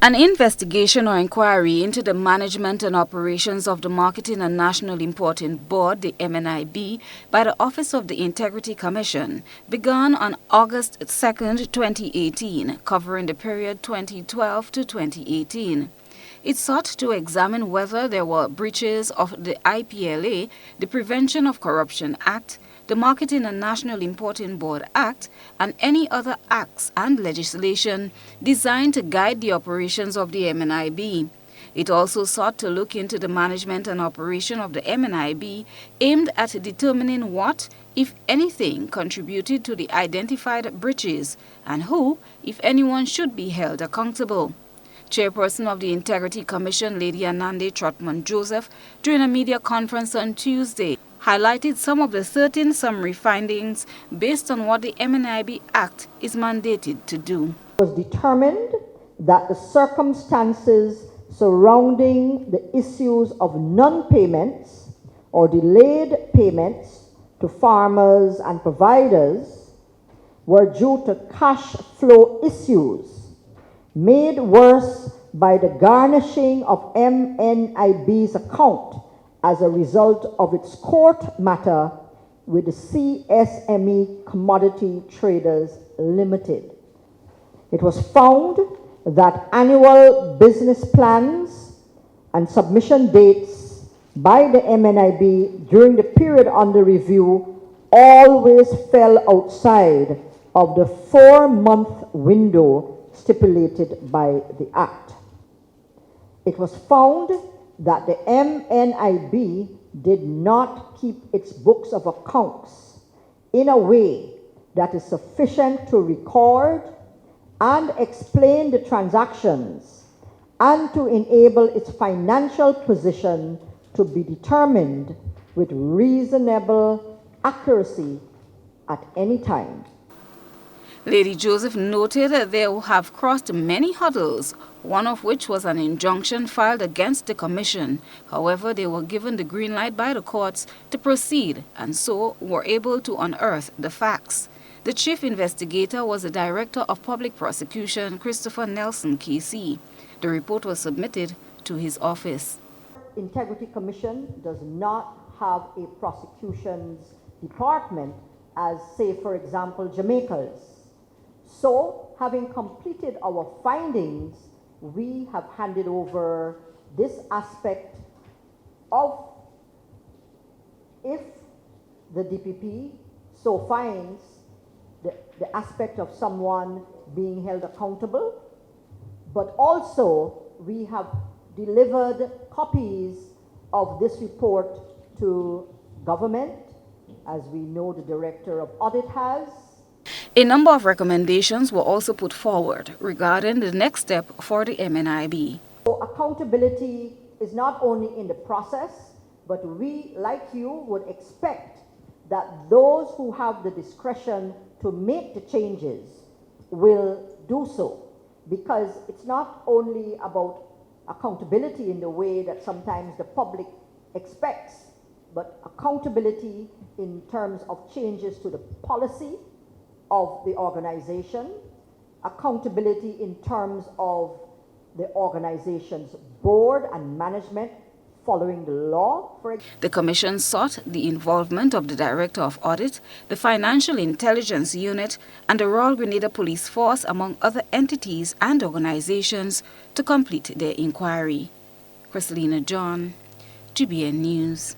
An investigation or inquiry into the management and operations of the Marketing and National Importing Board, the MNIB, by the Office of the Integrity Commission began on August 2, 2018, covering the period 2012 to 2018. It sought to examine whether there were breaches of the IPLA, the Prevention of Corruption Act, the Marketing and National Importing Board Act, and any other acts and legislation designed to guide the operations of the MNIB. It also sought to look into the management and operation of the MNIB, aimed at determining what, if anything, contributed to the identified breaches, and who, if anyone, should be held accountable. Chairperson of the Integrity Commission, Lady Anande Trotman Joseph, during a media conference on Tuesday, highlighted some of the 13 summary findings based on what the MNIB Act is mandated to do. It was determined that the circumstances surrounding the issues of non-payments or delayed payments to farmers and providers were due to cash flow issues made worse by the garnishing of MNIB's account as a result of its court matter with the CSME Commodity Traders Limited. It was found that annual business plans and submission dates by the MNIB during the period under review always fell outside of the 4-month window stipulated by the Act. It was found that the MNIB did not keep its books of accounts in a way that is sufficient to record and explain the transactions and to enable its financial position to be determined with reasonable accuracy at any time. Lady Joseph noted that they have crossed many hurdles, one of which was an injunction filed against the Commission. However, they were given the green light by the courts to proceed and so were able to unearth the facts. The chief investigator was the Director of Public Prosecution, Christopher Nelson, KC. The report was submitted to his office. Integrity Commission does not have a prosecutions department as, say, for example, Jamaica's. So, having completed our findings, we have handed over this aspect of, if the DPP so finds the aspect of someone being held accountable, but also we have delivered copies of this report to government, as we know the Director of Audit has. A number of recommendations were also put forward regarding the next step for the MNIB. So accountability is not only in the process, but we, like you, would expect that those who have the discretion to make the changes will do so. Because it's not only about accountability in the way that sometimes the public expects, but accountability in terms of changes to the policy of the organization, accountability in terms of the organization's board and management following the law. The Commission sought the involvement of the Director of Audit, the Financial Intelligence Unit, and the Royal Grenada Police Force, among other entities and organizations, to complete their inquiry. Christelina John, GBN News.